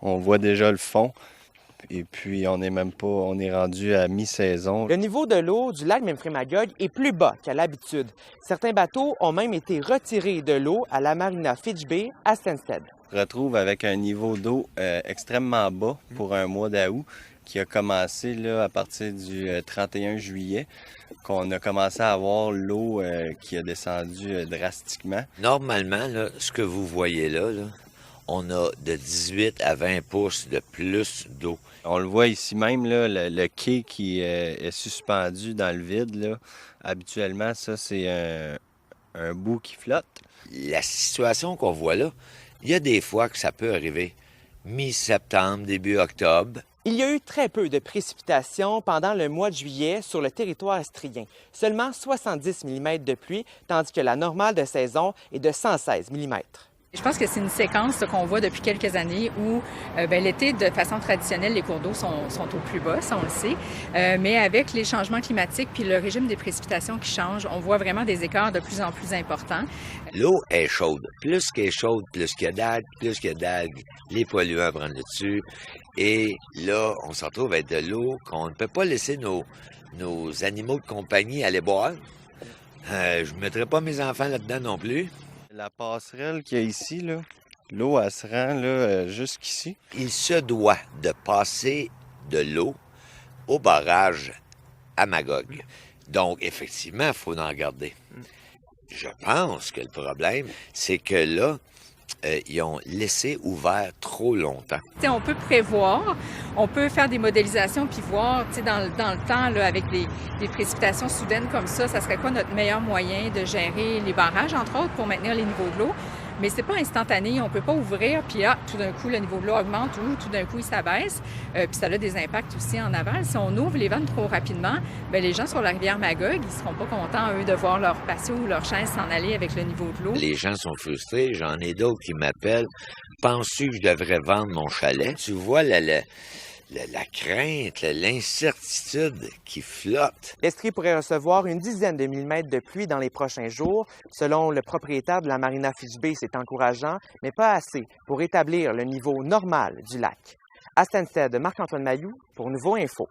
On voit déjà le fond. Et puis, on n'est même pas, on est rendu à mi-saison. Le niveau de l'eau du lac Memphremagog est plus bas qu'à l'habitude. Certains bateaux ont même été retirés de l'eau à la marina Fitch Bay à Stansted. On se retrouve avec un niveau d'eau extrêmement bas pour un mois d'août qui a commencé là, à partir du 31 juillet, qu'on a commencé à avoir l'eau qui a descendu drastiquement. Normalement, là, ce que vous voyez là, on a de 18 à 20 pouces de plus d'eau. On le voit ici même, là, le quai qui est suspendu dans le vide. Là. Habituellement, ça, c'est un bout qui flotte. La situation qu'on voit là, il y a des fois que ça peut arriver mi-septembre, début octobre. Il y a eu très peu de précipitations pendant le mois de juillet sur le territoire astrien, seulement 70 mm de pluie, tandis que la normale de saison est de 116 mm. Je pense que c'est une séquence qu'on voit depuis quelques années où l'été, de façon traditionnelle, les cours d'eau sont au plus bas, ça on le sait. Mais avec les changements climatiques puis le régime des précipitations qui change, on voit vraiment des écarts de plus en plus importants. L'eau est chaude. Plus qu'elle est chaude, plus qu'il y a d'algues, les polluants prennent le dessus. Et là, on se retrouve avec de l'eau qu'on ne peut pas laisser nos animaux de compagnie aller boire. Je ne mettrai pas mes enfants là-dedans non plus. La passerelle qu'il y a ici, là, l'eau, elle se rend là, jusqu'ici. Il se doit de passer de l'eau au barrage à Magog. Donc, effectivement, il faut en garder. Je pense que le problème, c'est que là, ils ont laissé ouvert trop longtemps. T'sais, on peut prévoir, on peut faire des modélisations puis voir dans le temps, là, avec des précipitations soudaines comme ça serait quoi notre meilleur moyen de gérer les barrages, entre autres, pour maintenir les niveaux de l'eau. Mais c'est pas instantané, on peut pas ouvrir, puis tout d'un coup, le niveau de l'eau augmente ou tout d'un coup, il s'abaisse. Puis ça a des impacts aussi en aval. Si on ouvre les vannes trop rapidement, les gens sur la rivière Magog, ils seront pas contents, eux, de voir leur patio ou leur chaise s'en aller avec le niveau de l'eau. Les gens sont frustrés. J'en ai d'autres qui m'appellent. Penses-tu que je devrais vendre mon chalet? Tu vois la crainte, l'incertitude qui flotte. L'Estrie pourrait recevoir une dizaine de millimètres de pluie dans les prochains jours. Selon le propriétaire de la marina Fitch Bay, c'est encourageant, mais pas assez pour établir le niveau normal du lac. À Stansted, Marc-Antoine Mailloux pour Nouveau Info.